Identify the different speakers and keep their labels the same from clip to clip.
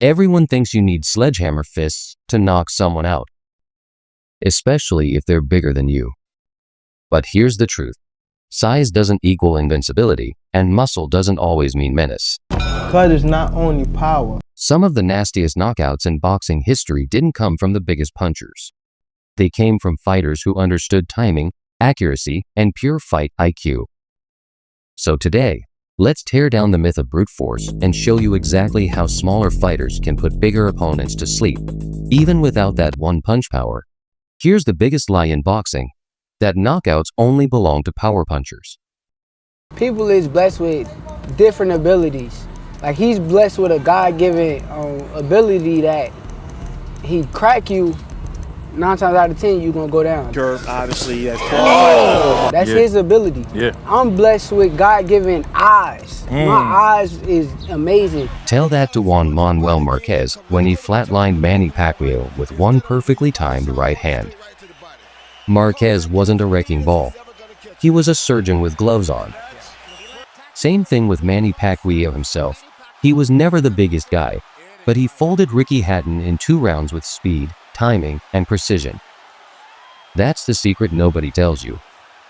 Speaker 1: Everyone thinks you need sledgehammer fists to knock someone out, especially if they're bigger than you. But here's the truth. Size doesn't equal invincibility, and muscle doesn't always mean menace.
Speaker 2: Cut is not only power.
Speaker 1: Some of the nastiest knockouts in boxing history didn't come from the biggest punchers. They came from fighters who understood timing, accuracy, and pure fight IQ. So today, let's tear down the myth of brute force and show you exactly how smaller fighters can put bigger opponents to sleep, even without that one punch power. Here's the biggest lie in boxing, that knockouts only belong to power punchers.
Speaker 3: People is blessed with different abilities. Like he's blessed with a God-given ability that he crack you, 9 times out of 10 you're gonna go down.
Speaker 4: Sure, obviously, that's
Speaker 3: his ability.
Speaker 4: Yeah.
Speaker 3: I'm blessed with God-given eyes. My eyes is amazing.
Speaker 1: Tell that to Juan Manuel Marquez when he flatlined Manny Pacquiao with one perfectly timed right hand. Marquez wasn't a wrecking ball. He was a surgeon with gloves on. Same thing with Manny Pacquiao himself. He was never the biggest guy, but he folded Ricky Hatton in 2 rounds with speed, timing, and precision. That's the secret nobody tells you.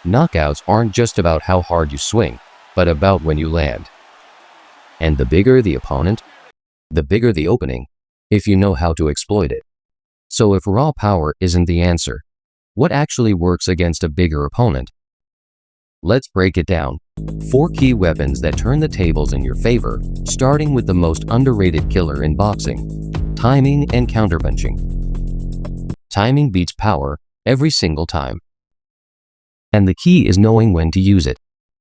Speaker 1: Knockouts aren't just about how hard you swing, but about when you land. And the bigger the opponent, the bigger the opening, if you know how to exploit it. So if raw power isn't the answer, what actually works against a bigger opponent? Let's break it down. 4 key weapons that turn the tables in your favor, starting with the most underrated killer in boxing: timing and counterpunching. Timing beats power every single time. And the key is knowing when to use it.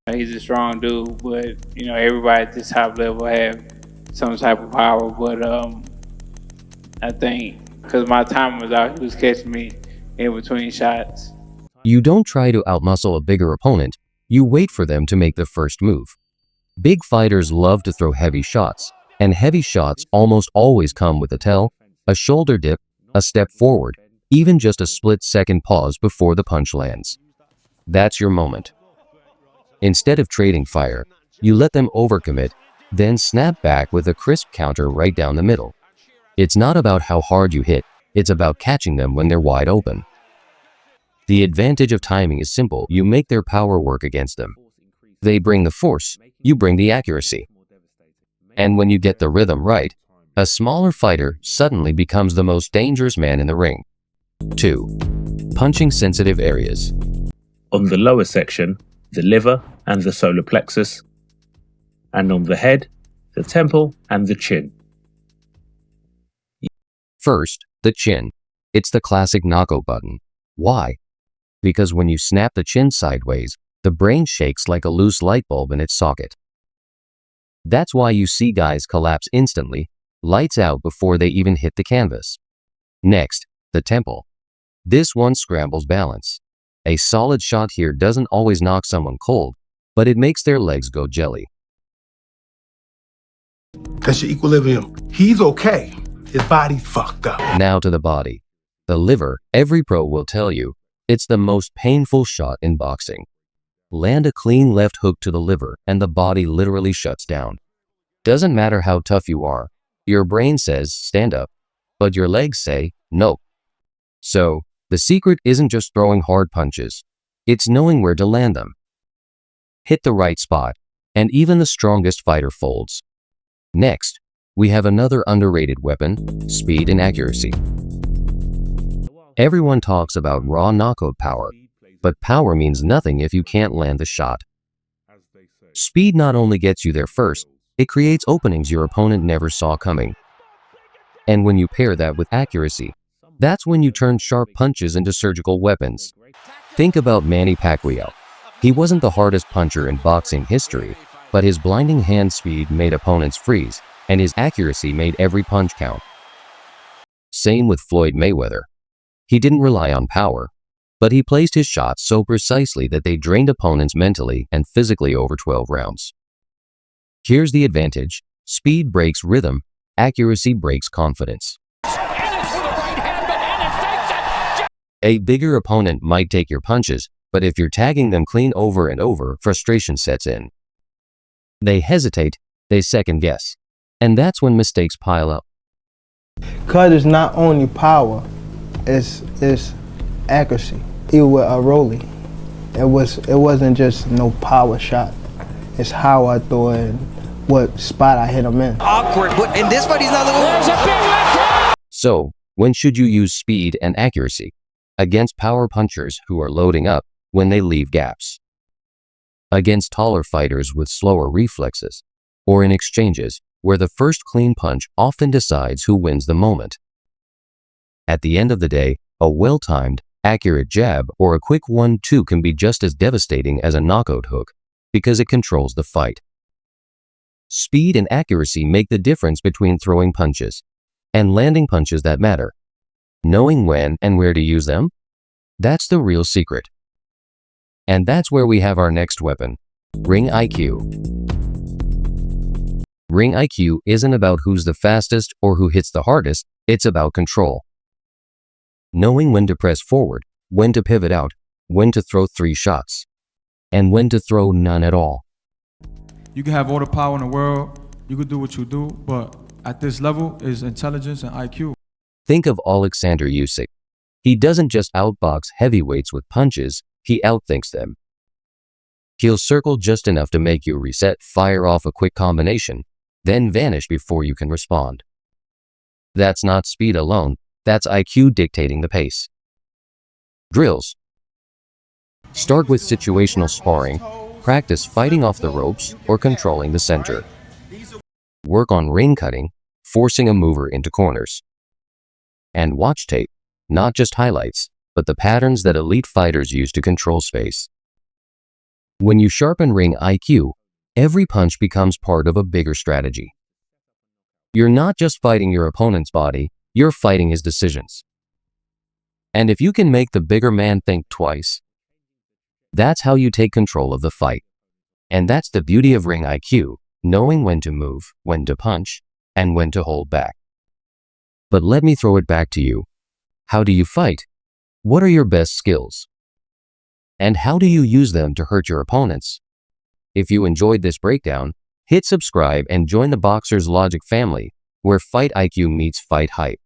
Speaker 5: He's a strong dude, but everybody at this top level have some type of power. But I think because my time was out, he was catching me in between shots.
Speaker 1: You don't try to outmuscle a bigger opponent, you wait for them to make the first move. Big fighters love to throw heavy shots, and heavy shots almost always come with a tell, a shoulder dip, a step forward, even just a split-second pause before the punch lands. That's your moment. Instead of trading fire, you let them overcommit, then snap back with a crisp counter right down the middle. It's not about how hard you hit, it's about catching them when they're wide open. The advantage of timing is simple: you make their power work against them. They bring the force, you bring the accuracy. And when you get the rhythm right, a smaller fighter suddenly becomes the most dangerous man in the ring. 2. Punching sensitive areas.
Speaker 6: On the lower section, the liver and the solar plexus, and on the head, the temple and the chin.
Speaker 1: First, the chin. It's the classic knockout button. Why? Because when you snap the chin sideways, the brain shakes like a loose light bulb in its socket. That's why you see guys collapse instantly, lights out before they even hit the canvas. Next, the temple. This one scrambles balance. A solid shot here doesn't always knock someone cold, but it makes their legs go jelly.
Speaker 2: That's your equilibrium. He's okay. His body's fucked up.
Speaker 1: Now to the body. The liver, every pro will tell you, it's the most painful shot in boxing. Land a clean left hook to the liver and the body literally shuts down. Doesn't matter how tough you are, your brain says stand up, but your legs say no. So, the secret isn't just throwing hard punches, it's knowing where to land them. Hit the right spot, and even the strongest fighter folds. Next, we have another underrated weapon: speed and accuracy. Everyone talks about raw knockout power, but power means nothing if you can't land the shot. Speed not only gets you there first, it creates openings your opponent never saw coming. And when you pair that with accuracy, that's when you turn sharp punches into surgical weapons. Think about Manny Pacquiao. He wasn't the hardest puncher in boxing history, but his blinding hand speed made opponents freeze, and his accuracy made every punch count. Same with Floyd Mayweather. He didn't rely on power, but he placed his shots so precisely that they drained opponents mentally and physically over 12 rounds. Here's the advantage: speed breaks rhythm, accuracy breaks confidence. A bigger opponent might take your punches, but if you're tagging them clean over and over, frustration sets in. They hesitate, they second guess, and that's when mistakes pile up.
Speaker 7: Cause it's not only power, it's accuracy. Even with a Rolly, it wasn't just no power shot. It's how I throw it and what spot I hit him in.
Speaker 8: Awkward, but in this fight he's not looking. There's a big left.
Speaker 1: So, when should you use speed and accuracy? Against power punchers who are loading up when they leave gaps. Against taller fighters with slower reflexes. Or in exchanges where the first clean punch often decides who wins the moment. At the end of the day, a well-timed, accurate jab or a quick 1-2 can be just as devastating as a knockout hook because it controls the fight. Speed and accuracy make the difference between throwing punches and landing punches that matter. Knowing when and where to use them, that's the real secret. And that's where we have our next weapon, Ring IQ. Ring IQ isn't about who's the fastest or who hits the hardest, it's about control. Knowing when to press forward, when to pivot out, when to throw 3 shots, and when to throw none at all.
Speaker 9: You can have all the power in the world, you can do what you do, but at this level is intelligence and IQ.
Speaker 1: Think of Alexander Usyk. He doesn't just outbox heavyweights with punches, he outthinks them. He'll circle just enough to make you reset, fire off a quick combination, then vanish before you can respond. That's not speed alone, that's IQ dictating the pace. Drills. Start with situational sparring, practice fighting off the ropes or controlling the center. Work on ring cutting, forcing a mover into corners. And watch tape, not just highlights, but the patterns that elite fighters use to control space. When you sharpen ring IQ, every punch becomes part of a bigger strategy. You're not just fighting your opponent's body, you're fighting his decisions. And if you can make the bigger man think twice, that's how you take control of the fight. And that's the beauty of ring IQ, knowing when to move, when to punch, and when to hold back. But let me throw it back to you. How do you fight? What are your best skills? And how do you use them to hurt your opponents? If you enjoyed this breakdown, hit subscribe and join the Boxer's Logic family, where fight IQ meets fight hype.